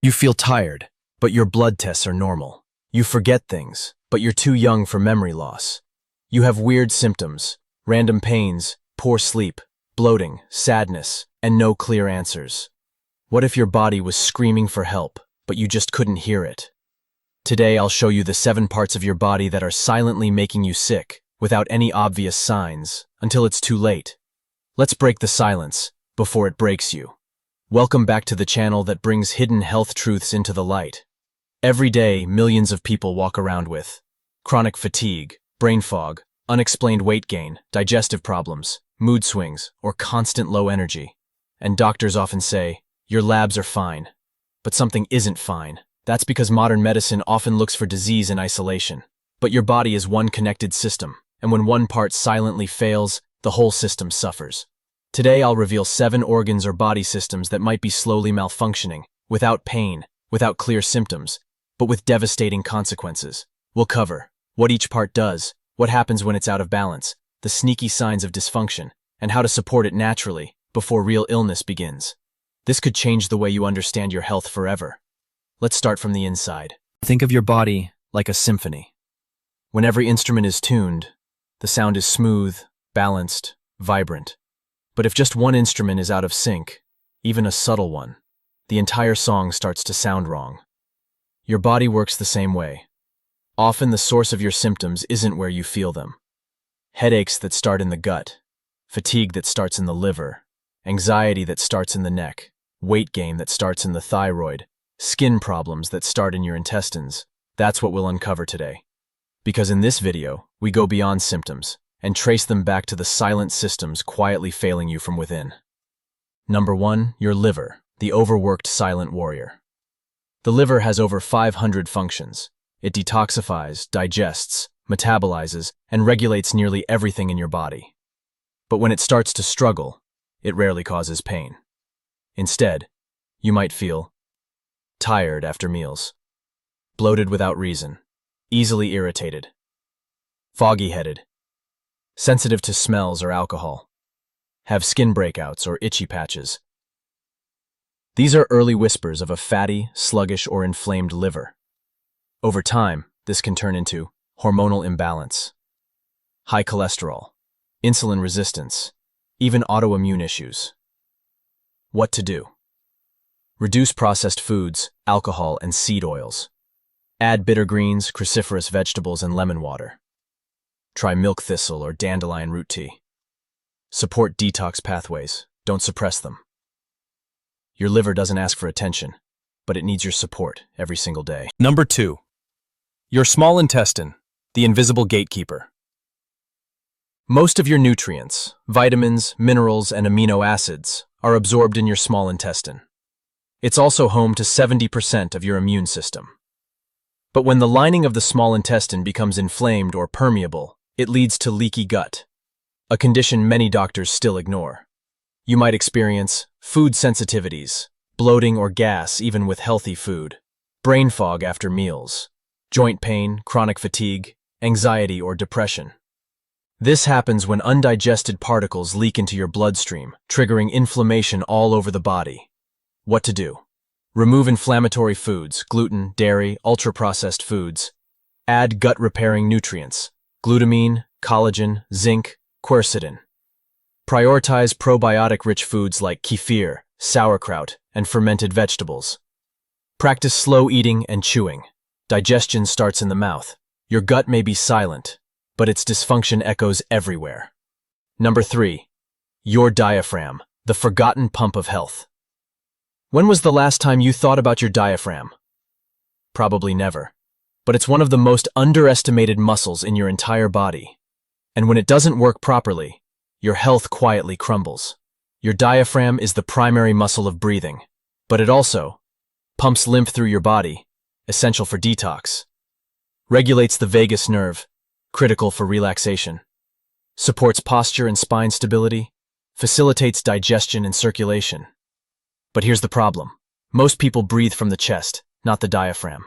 You feel tired, but your blood tests are normal. You forget things, but you're too young for memory loss. You have weird symptoms, random pains, poor sleep, bloating, sadness, and no clear answers. What if your body was screaming for help, but you just couldn't hear it? Today I'll show you the 7 parts of your body that are silently making you sick, without any obvious signs, until it's too late. Let's break the silence, before it breaks you. Welcome back to the channel that brings hidden health truths into the light. Every day, millions of people walk around with chronic fatigue, brain fog, unexplained weight gain, digestive problems, mood swings, or constant low energy. And doctors often say, your labs are fine. But something isn't fine. That's because modern medicine often looks for disease in isolation. But your body is one connected system, and when one part silently fails, the whole system suffers. Today I'll reveal 7 organs or body systems that might be slowly malfunctioning, without pain, without clear symptoms, but with devastating consequences. We'll cover what each part does, what happens when it's out of balance, the sneaky signs of dysfunction, and how to support it naturally before real illness begins. This could change the way you understand your health forever. Let's start from the inside. Think of your body like a symphony. When every instrument is tuned, the sound is smooth, balanced, vibrant. But if just one instrument is out of sync, even a subtle one, the entire song starts to sound wrong. Your body works the same way. Often the source of your symptoms isn't where you feel them. Headaches that start in the gut, fatigue that starts in the liver, anxiety that starts in the neck, weight gain that starts in the thyroid, skin problems that start in your intestines. That's what we'll uncover today. Because in this video, we go beyond symptoms and trace them back to the silent systems quietly failing you from within. Number 1, your liver, the overworked silent warrior. The liver has over 500 functions. It detoxifies, digests, metabolizes, and regulates nearly everything in your body. But when it starts to struggle, it rarely causes pain. Instead, you might feel tired after meals, bloated without reason, easily irritated, foggy-headed, sensitive to smells or alcohol, have skin breakouts or itchy patches. These are early whispers of a fatty, sluggish, or inflamed liver. Over time, this can turn into hormonal imbalance, high cholesterol, insulin resistance, even autoimmune issues. What to do? Reduce processed foods, alcohol, and seed oils. Add bitter greens, cruciferous vegetables, and lemon water. Try milk thistle or dandelion root tea. Support detox pathways, don't suppress them. Your liver doesn't ask for attention, but it needs your support every single day. Number 2. Your small intestine, the invisible gatekeeper. Most of your nutrients, vitamins, minerals, and amino acids are absorbed in your small intestine. It's also home to 70% of your immune system. But when the lining of the small intestine becomes inflamed or permeable, it leads to leaky gut, a condition many doctors still ignore. You might experience food sensitivities, bloating or gas even with healthy food, brain fog after meals, joint pain, chronic fatigue, anxiety, or depression. This happens when undigested particles leak into your bloodstream, triggering inflammation all over the body. What to do? Remove inflammatory foods, gluten, dairy, ultra-processed foods. Add gut-repairing nutrients, glutamine, collagen, zinc, quercetin. Prioritize probiotic-rich foods like kefir, sauerkraut, and fermented vegetables. Practice slow eating and chewing. Digestion starts in the mouth. Your gut may be silent, but its dysfunction echoes everywhere. Number 3. Your diaphragm, the forgotten pump of health. When was the last time you thought about your diaphragm? Probably never. But it's one of the most underestimated muscles in your entire body. And when it doesn't work properly, your health quietly crumbles. Your diaphragm is the primary muscle of breathing, but it also pumps lymph through your body, essential for detox, regulates the vagus nerve, critical for relaxation, supports posture and spine stability, facilitates digestion and circulation. But here's the problem. Most people breathe from the chest, not the diaphragm.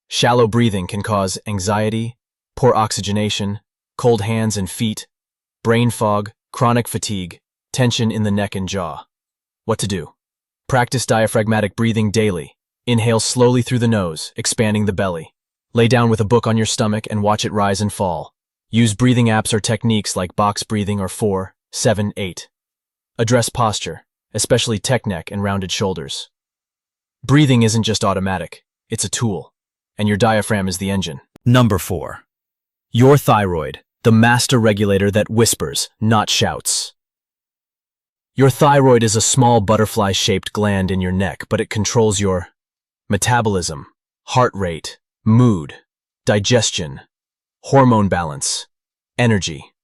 Shallow breathing can cause anxiety, poor oxygenation, cold hands and feet, brain fog, chronic fatigue, tension in the neck and jaw. What to do? Practice diaphragmatic breathing daily. Inhale slowly through the nose, expanding the belly. Lay down with a book on your stomach and watch it rise and fall. Use breathing apps or techniques like box breathing or 4, 7, 8. Address posture, especially tech neck and rounded shoulders. Breathing isn't just automatic, it's a tool, and your diaphragm is the engine. Number 4. Your thyroid, the master regulator that whispers, not shouts. Your thyroid is a small butterfly-shaped gland in your neck, but it controls your metabolism, heart rate, mood, digestion, hormone balance, energy.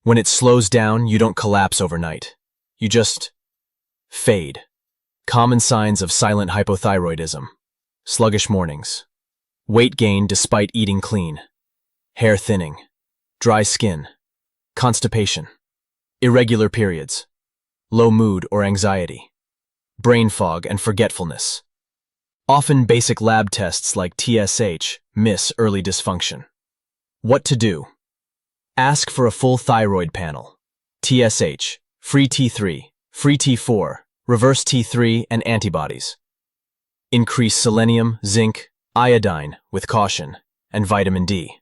When it slows down, you don't collapse overnight. You just fade. Common signs of silent hypothyroidism: sluggish mornings, weight gain despite eating clean, hair thinning, dry skin, constipation, irregular periods, low mood or anxiety, brain fog and forgetfulness. Often basic lab tests like TSH miss early dysfunction. What to do? Ask for a full thyroid panel: TSH, free T3, free T4, reverse T3, and antibodies. Increase selenium, zinc, iodine with caution, and vitamin D.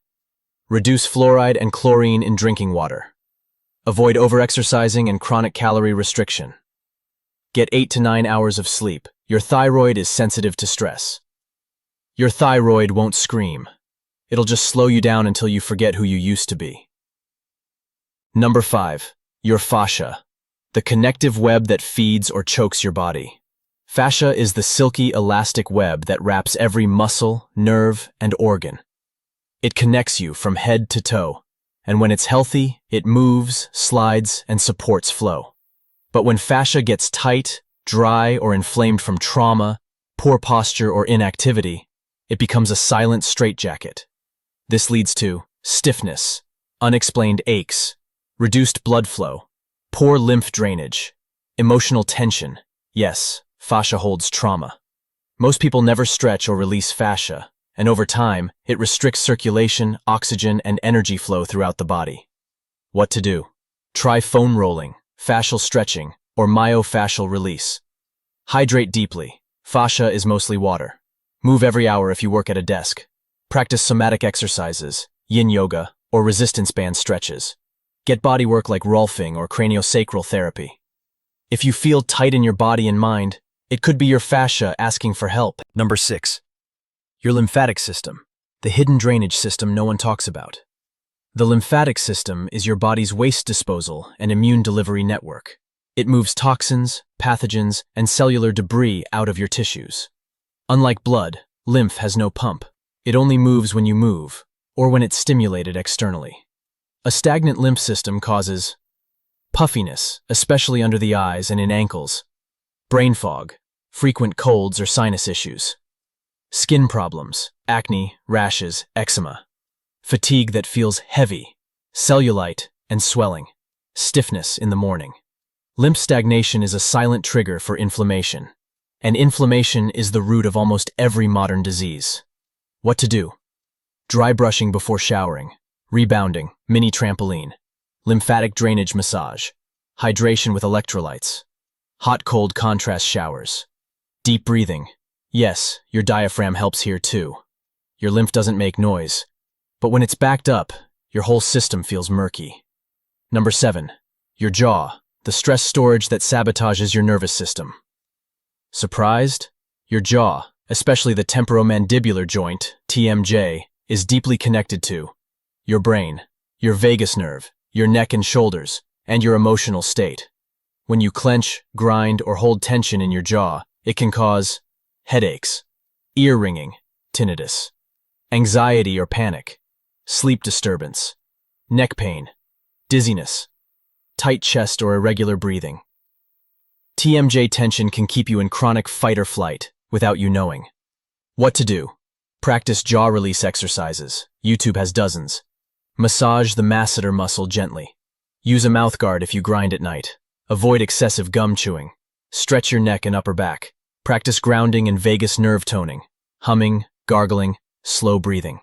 Reduce fluoride and chlorine in drinking water. Avoid overexercising and chronic calorie restriction. Get 8 to 9 hours of sleep. Your thyroid is sensitive to stress. Your thyroid won't scream. It'll just slow you down until you forget who you used to be. Number 5. Your fascia, the connective web that feeds or chokes your body. Fascia is the silky, elastic web that wraps every muscle, nerve, and organ. It connects you from head to toe, and when it's healthy, it moves, slides, and supports flow. But when fascia gets tight, dry, or inflamed from trauma, poor posture, or inactivity, it becomes a silent straitjacket. This leads to stiffness, unexplained aches, reduced blood flow, poor lymph drainage, emotional tension. Yes, fascia holds trauma. Most people never stretch or release fascia, and over time, it restricts circulation, oxygen, and energy flow throughout the body. What to do? Try foam rolling, fascial stretching, or myofascial release. Hydrate deeply. Fascia is mostly water. Move every hour if you work at a desk. Practice somatic exercises, yin yoga, or resistance band stretches. Get body work like rolfing or craniosacral therapy. If you feel tight in your body and mind, it could be your fascia asking for help. Number 6. Your lymphatic system, the hidden drainage system no one talks about. The lymphatic system is your body's waste disposal and immune delivery network. It moves toxins, pathogens, and cellular debris out of your tissues. Unlike blood, lymph has no pump. It only moves when you move, or when it's stimulated externally. A stagnant lymph system causes puffiness, especially under the eyes and in ankles, brain fog, frequent colds or sinus issues, skin problems, acne, rashes, eczema, fatigue that feels heavy, cellulite and swelling, stiffness in the morning. Lymph stagnation is a silent trigger for inflammation, and inflammation is the root of almost every modern disease. What to do? Dry brushing before showering, rebounding, mini trampoline, lymphatic drainage massage, hydration with electrolytes, hot-cold contrast showers, deep breathing. Yes, your diaphragm helps here too. Your lymph doesn't make noise, but when it's backed up, your whole system feels murky. Number 7. Your jaw, the stress storage that sabotages your nervous system. Surprised? Your jaw, especially the temporomandibular joint, TMJ, is deeply connected to your brain, your vagus nerve, your neck and shoulders, and your emotional state. When you clench, grind, or hold tension in your jaw, it can cause headaches, ear ringing, tinnitus, anxiety or panic, sleep disturbance, neck pain, dizziness, tight chest or irregular breathing. TMJ tension can keep you in chronic fight or flight without you knowing. What to do? Practice jaw release exercises. YouTube has dozens. Massage the masseter muscle gently. Use a mouthguard if you grind at night. Avoid excessive gum chewing. Stretch your neck and upper back. Practice grounding and vagus nerve toning. Humming, gargling, slow breathing.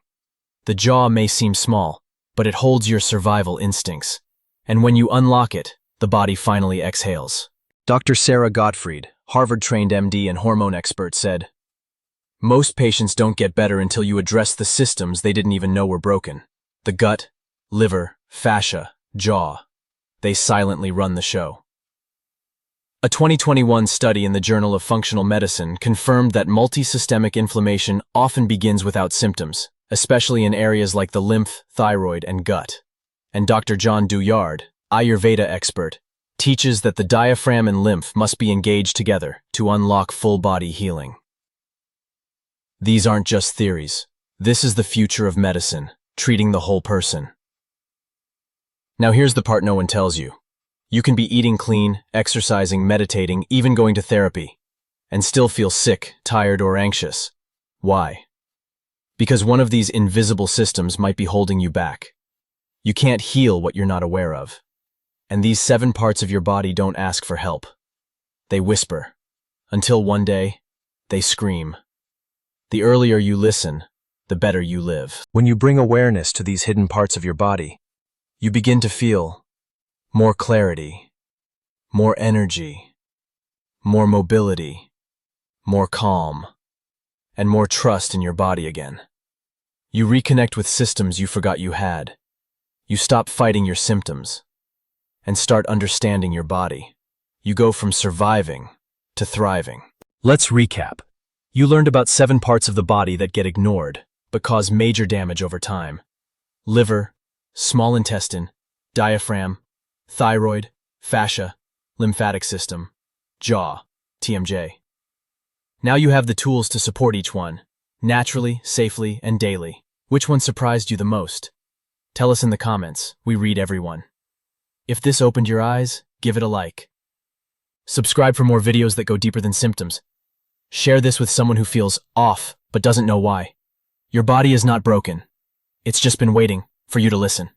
The jaw may seem small, but it holds your survival instincts. And when you unlock it, the body finally exhales. Dr. Sarah Gottfried, Harvard-trained MD and hormone expert, said, Most patients don't get better until you address the systems they didn't even know were broken. The gut, liver, fascia, jaw. They silently run the show. A 2021 study in the Journal of Functional Medicine confirmed that multisystemic inflammation often begins without symptoms, especially in areas like the lymph, thyroid, and gut. And Dr. John Douillard, Ayurveda expert, teaches that the diaphragm and lymph must be engaged together to unlock full-body healing. These aren't just theories. This is the future of medicine, treating the whole person. Now here's the part no one tells you. You can be eating clean, exercising, meditating, even going to therapy, and still feel sick, tired, or anxious. Why? Because one of these invisible systems might be holding you back. You can't heal what you're not aware of. And these 7 parts of your body don't ask for help. They whisper, until one day, they scream. The earlier you listen, the better you live. When you bring awareness to these hidden parts of your body, you begin to feel more clarity, more energy, more mobility, more calm, and more trust in your body again. You reconnect with systems you forgot you had. You stop fighting your symptoms and start understanding your body. You go from surviving to thriving. Let's recap. You learned about 7 parts of the body that get ignored, but cause major damage over time. Liver, small intestine, diaphragm, thyroid, fascia, lymphatic system, jaw, TMJ. Now you have the tools to support each one, naturally, safely, and daily. Which one surprised you the most? Tell us in the comments. We read every one. If this opened your eyes, give it a like. Subscribe for more videos that go deeper than symptoms. Share this with someone who feels off but doesn't know why. Your body is not broken. It's just been waiting for you to listen.